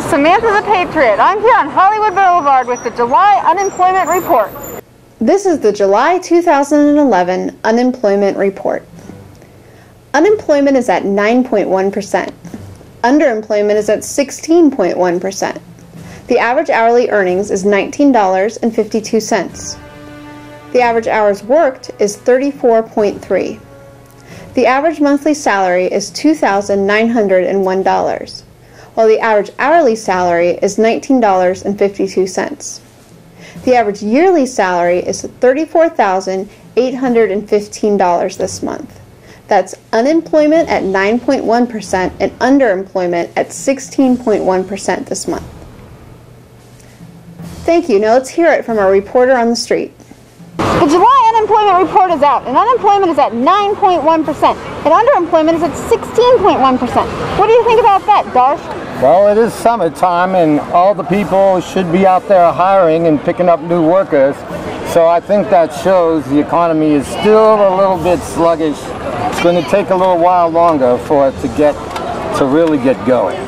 is Samantha the Patriot. I'm here on Hollywood Boulevard with the July Unemployment Report. This is the July 2011 Unemployment Report. Unemployment is at 9.1%. Underemployment is at 16.1%. The average hourly earnings is $19.52. The average hours worked is 34.3. The average monthly salary is $2,901, while the average hourly salary is $19.52. The average yearly salary is $34,815 this month. That's unemployment at 9.1% and underemployment at 16.1% this month. Thank you. Now let's hear it from our reporter on the street. The July unemployment report is out, and unemployment is at 9.1%, and underemployment is at 16.1%. What do you think about that, Darth? Well, it is summertime, and all the people should be out there hiring and picking up new workers. So I think that shows the economy is still a little bit sluggish. It's going to take a little while longer for it to really get going.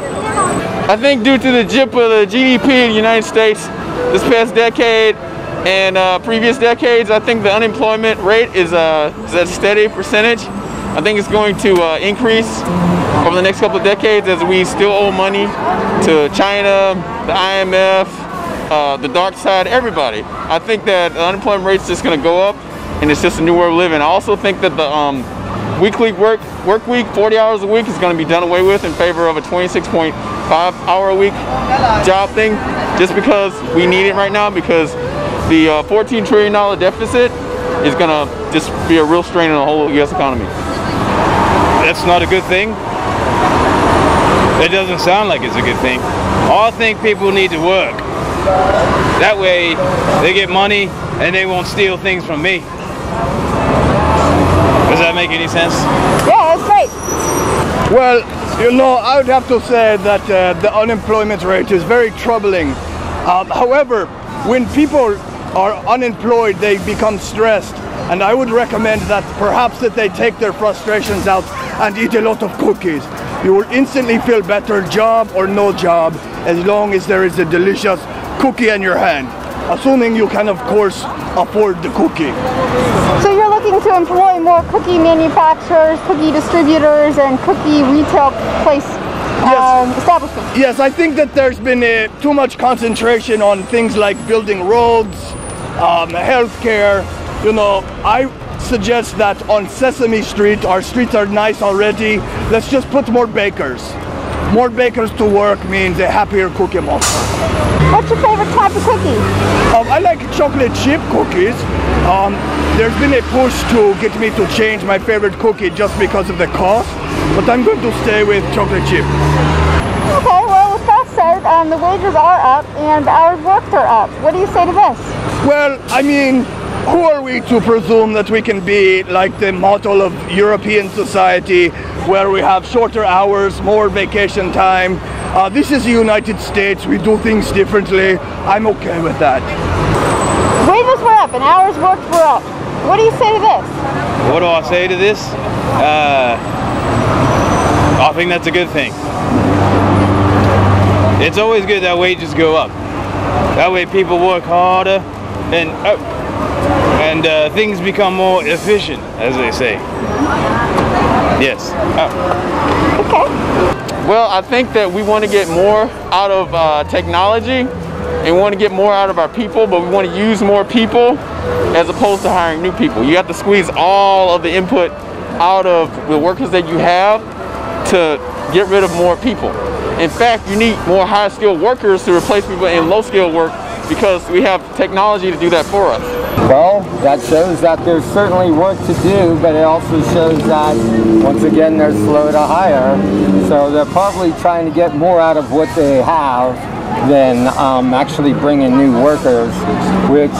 I think due to the dip of the GDP in the United States this past decade and previous decades, I think the unemployment rate is at a steady percentage. I think it's going to increase over the next couple of decades as we still owe money to China, the IMF, the dark side, everybody. I think that the unemployment rate is just going to go up, and it's just a new way of living. I also think that the weekly work week, 40 hours a week, is going to be done away with in favor of a 26.5-hour a week job thing, just because we need it right now, because the $14 trillion deficit is going to just be a real strain on the whole U.S. economy. That's not a good thing. It doesn't sound like it's a good thing. I think people need to work. That way they get money and they won't steal things from me. Does that make any sense? Yeah, that's great. Well, you know, I would have to say that the unemployment rate is very troubling. However, when people are unemployed, they become stressed. And I would recommend that perhaps that they take their frustrations out and eat a lot of cookies. You will instantly feel better, job or no job, as long as there is a delicious cookie in your hand. Assuming you can, of course, afford the cookie. So you're looking to employ more cookie manufacturers, cookie distributors, and cookie retail place establishments? Yes, I think that there's been too much concentration on things like building roads, healthcare. You know, I suggest that on Sesame Street, our streets are nice already. Let's just put more bakers. More bakers to work means a happier Cookie Monster. What's your favorite type of cookie? I like chocolate chip cookies. There's been a push to get me to change my favorite cookie just because of the cost, but I'm going to stay with chocolate chip. Okay, well, with that said, the wages are up and the hours worked are up. What do you say to this? Well, I mean, who are we to presume that we can be like the model of European society where we have shorter hours, more vacation time? This is the United States. We do things differently. I'm okay with that. Wages were up and hours worked were up. What do you say to this? What do I say to this? I think that's a good thing. It's always good that wages go up. That way people work harder and things become more efficient, as they say. Yes. Okay. Well, I think that we want to get more out of technology, and we want to get more out of our people, but we want to use more people as opposed to hiring new people. You have to squeeze all of the input out of the workers that you have to get rid of more people. In fact, you need more high-skilled workers to replace people in low-skilled work because we have technology to do that for us. Well, that shows that there's certainly work to do, but it also shows that, once again, they're slow to hire. So they're probably trying to get more out of what they have than actually bringing new workers, which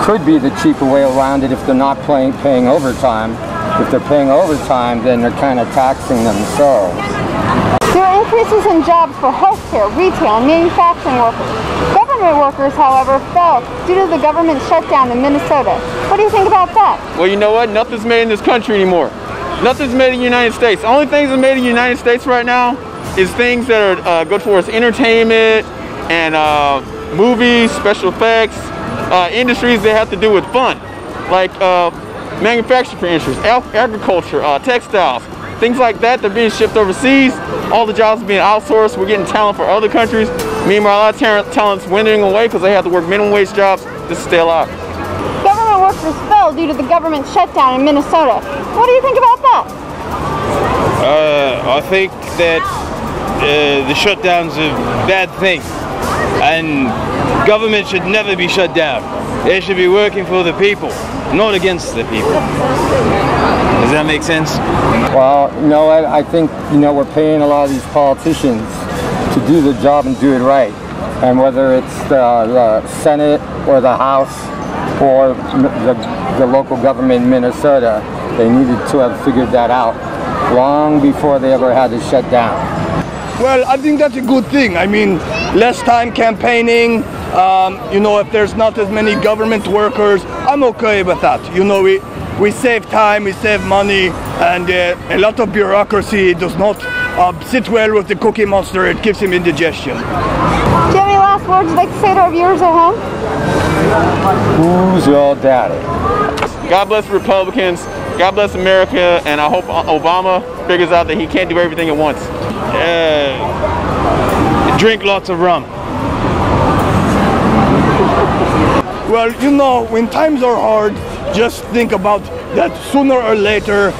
could be the cheaper way around it if they're not paying overtime. If they're paying overtime, then they're kind of taxing themselves. There are increases in jobs for healthcare, retail, and manufacturing workers. Government workers, however, fell due to the government shutdown in Minnesota. What do you think about that? Well, you know what? Nothing's made in this country anymore. Nothing's made in the United States. The only things that are made in the United States right now is things that are good for us, entertainment and movies, special effects, industries that have to do with fun, like manufacturing for industries, agriculture, textiles, things like that. They're being shipped overseas. All the jobs are being outsourced. We're getting talent for other countries. Meanwhile, a lot of talent's withering away because they have to work minimum wage jobs just to stay alive. Government workers fell due to the government shutdown in Minnesota. What do you think about that? I think that the shutdown's a bad thing, and government should never be shut down. They should be working for the people, not against the people. Does that make sense? Well, no, I think, we're paying a lot of these politicians to do the job and do it right. And whether it's the Senate or the House or the local government in Minnesota, they needed to have figured that out long before they ever had to shut down. Well, I think that's a good thing. I mean, less time campaigning, if there's not as many government workers, I'm okay with that. We save time, we save money, and a lot of bureaucracy does not sit well with the Cookie Monster. It gives him indigestion. Do you have any last words you'd like to say to our viewers at home? Who's your daddy? God bless Republicans, God bless America, and I hope Obama figures out that he can't do everything at once. Drink lots of rum. Well, when times are hard, just think about that sooner or later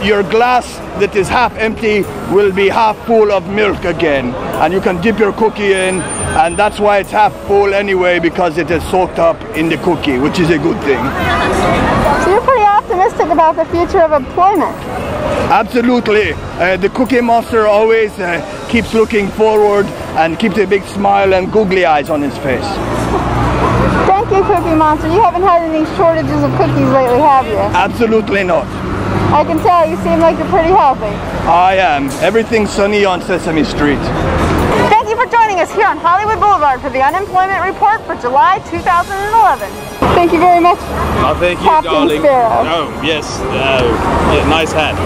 your glass that is half empty will be half full of milk again, and you can dip your cookie in, and that's why it's half full anyway, because it is soaked up in the cookie, which is a good thing. So you're pretty optimistic about the future of employment. Absolutely. The Cookie Monster always keeps looking forward and keeps a big smile and googly eyes on his face. Thank you, Cookie Monster. You haven't had any shortages of cookies lately, have you? Absolutely not. I can tell. You seem like you're pretty healthy. I am. Everything's sunny on Sesame Street. Thank you for joining us here on Hollywood Boulevard for the Unemployment Report for July 2011. Thank you very much. Oh, thank you, Captain darling. Sparrow. Oh, yes. Nice hat.